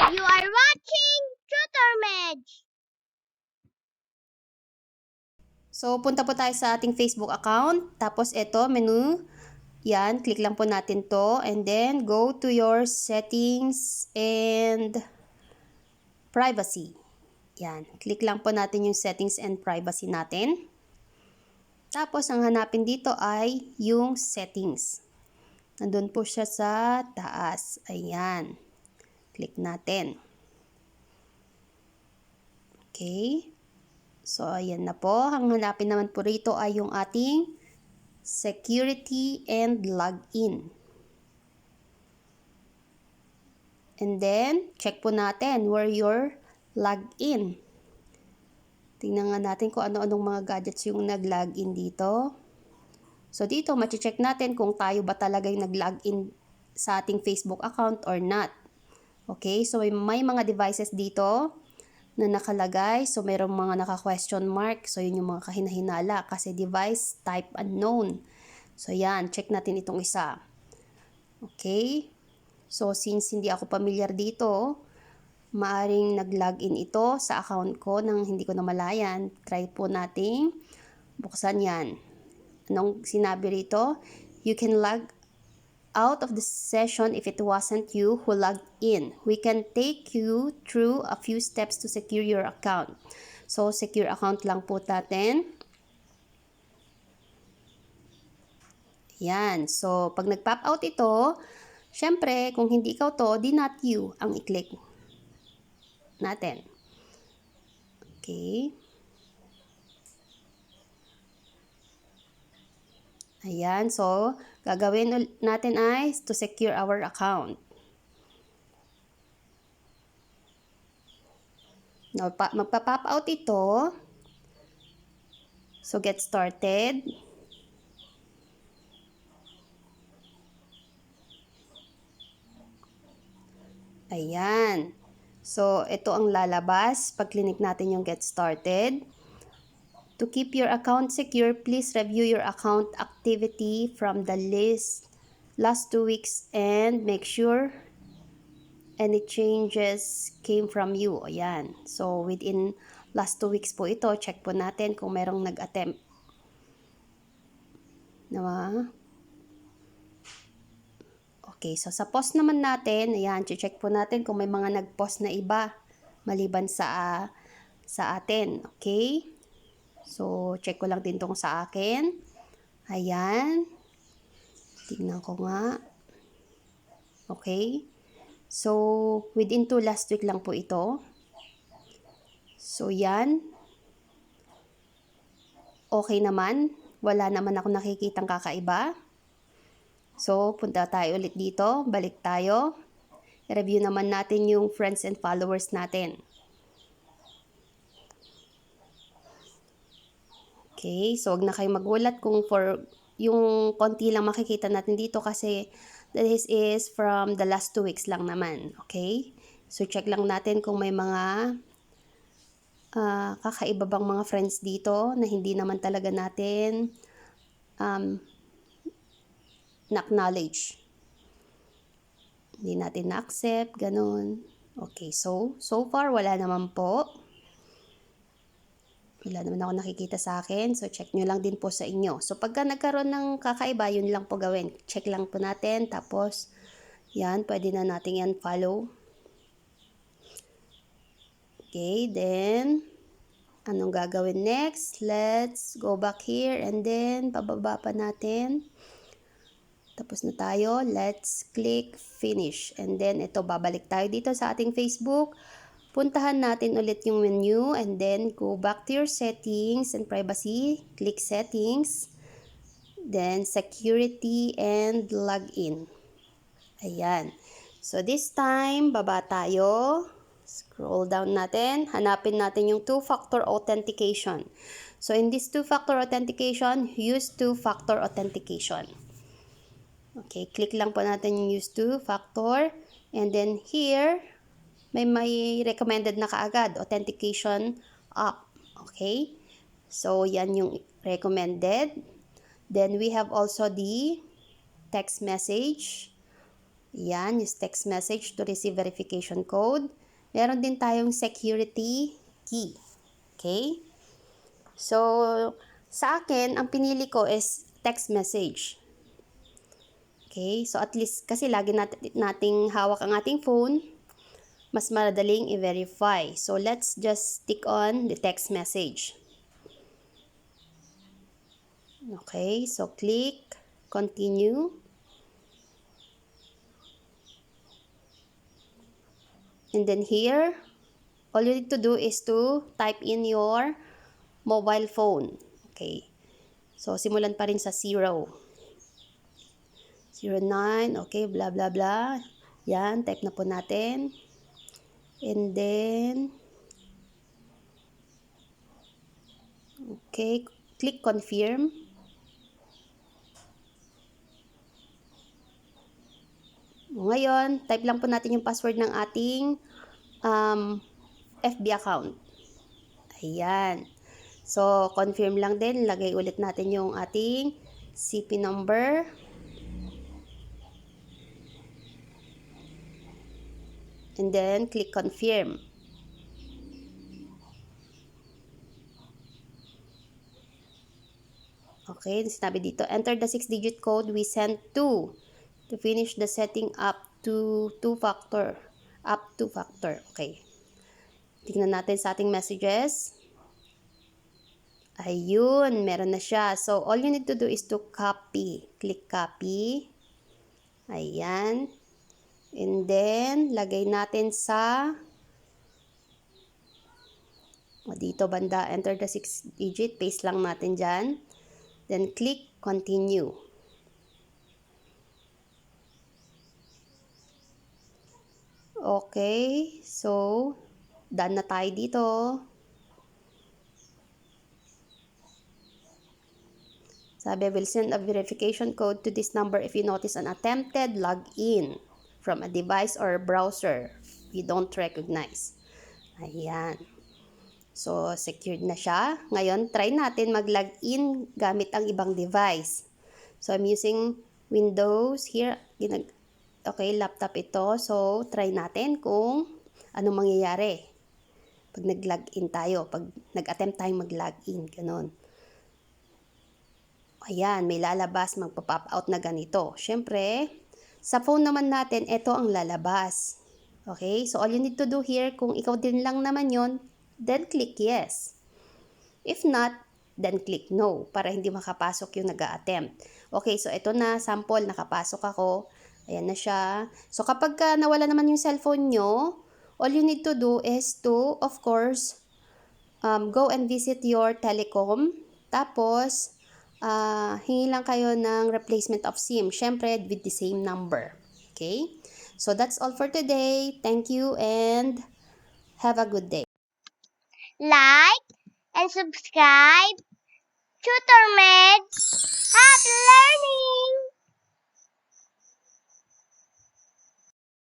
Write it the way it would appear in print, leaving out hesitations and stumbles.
You are watching Tutor Medj. So, punta po tayo sa ating Facebook account. Tapos, ito, menu. Yan, click lang po natin to. And then, go to your settings and privacy. Yan, click lang po natin yung settings and privacy natin. Tapos, ang hanapin dito ay yung settings. Nandun po siya sa taas. Ayan. Click natin. Okay. So, ayan na po. Ang hanapin naman po rito ay yung ating security and login. And then, check po natin where you're logged in. Tingnan nga natin kung ano-anong mga gadgets yung nag-login dito. So, dito, machi-check natin kung tayo ba talaga yung nag-login sa ating Facebook account or not. Okay, so may mga devices dito na nakalagay. So, mayroong mga naka-question mark. So, yun yung mga kahinahinala kasi device type unknown. So, yan. Check natin itong isa. Okay. So, since hindi ako familiar dito, maaring nag-login ito sa account ko nang hindi ko namalayan. Try po nating buksan yan. Anong sinabi rito? You can log out of the session if it wasn't you who logged in. We can take you through a few steps to secure your account. So, secure account lang po natin. Yan. So, pag nag-pop out ito, syempre, kung hindi ikaw to, di not you ang i-click natin. Okay. Ayan. So, gagawin natin ay to secure our account. Now, magpa-pop out ito. So, get started. Ayan. So, ito ang lalabas pag click natin yung get started. To keep your account secure, please review your account activity from the last 2 weeks and make sure any changes came from you. Ayan. So, within last 2 weeks po ito, check po natin kung merong nag-attempt. Diba? Okay, so sa post naman natin, ayan, check po natin kung may mga nag-post na iba maliban sa atin. Okay? So, check ko lang din tong sa akin. Ayan. Tingnan ko nga. Okay. So, within 2 last week lang po ito. So, yan. Okay naman. Wala naman ako nakikitang kakaiba. So, punta tayo ulit dito. Balik tayo. I-review naman natin yung friends and followers natin. Okay, so wag na kayong magulat kung for yung konti lang makikita natin dito kasi this is from the last 2 weeks lang naman. Okay? So check lang natin kung may mga kakaiba bang mga friends dito na hindi naman talaga natin na-acknowledge. Hindi natin na-accept, ganun. Okay, so far wala naman po. Wala naman ako nakikita sa akin. So, check nyo lang din po sa inyo. So, pagka nagkaroon ng kakaiba, yun lang po gawin. Check lang po natin. Tapos, yan, pwede na natin yan follow. Okay, then, anong gagawin next? Let's go back here and then, pababa pa natin. Tapos na tayo. Let's click finish. And then, ito, babalik tayo dito sa ating Facebook. Puntahan natin ulit yung menu and then go back to your settings and privacy. Click settings. Then security and login. Ayan. So this time, baba tayo. Scroll down natin. Hanapin natin yung two-factor authentication. So in this two-factor authentication, use two-factor authentication. Okay, click lang po natin yung use two-factor. And then here, may recommended na kaagad, authentication app. Okay? So, yan yung recommended. Then, we have also the text message. Yan, use text message to receive verification code. Meron din tayong security key. Okay? So, sa akin, ang pinili ko is text message. Okay? So, at least, kasi lagi nating hawak ang ating phone, mas madaling i-verify. So, let's just stick on the text message. Okay? So, click continue. And then here, all you need to do is to type in your mobile phone. Okay. So, simulan pa rin sa 0. 09, okay, blah, blah, blah. Yan, type na po natin. And then, okay, click confirm. Ngayon, type lang po natin yung password ng ating FB account. Ayan. So, confirm lang din. Lagay ulit natin yung ating CP number. And then, click confirm. Okay, sinabi dito, enter the 6-digit code we sent to finish the setting up to two-factor. Okay. Tingnan natin sa ating messages. Ayun, meron na siya. So, all you need to do is to copy. Click copy. Ayan. And then, lagay natin sa dito banda, enter the 6-digit. Paste lang natin dyan. Then, click continue. Okay. So, done na tayo dito. Sabi, will send a verification code to this number if you notice an attempted login from a device or browser you don't recognize. Ayan. So, secured na siya. Ngayon, try natin mag-login gamit ang ibang device. So, I'm using Windows here. Okay, laptop ito. So, try natin kung anong mangyayari pag nag-login tayo, pag nag-attempt tayong mag-login, ganun. Ayan, may lalabas, magpa-pop out na ganito. Siyempre, sa phone naman natin, ito ang lalabas. Okay, so all you need to do here, kung ikaw din lang naman yon, then click yes. If not, then click no, para hindi makapasok yung nag-a-attempt. Okay, so ito na, sample, nakapasok ako. Ayan na siya. So kapag nawala naman yung cellphone nyo, all you need to do is to, of course, go and visit your telecom. Tapos, hingi lang kayo ng replacement of SIM. Syempre, with the same number. Okay? So, that's all for today. Thank you and have a good day. Like and subscribe. Tutor Med. Happy learning!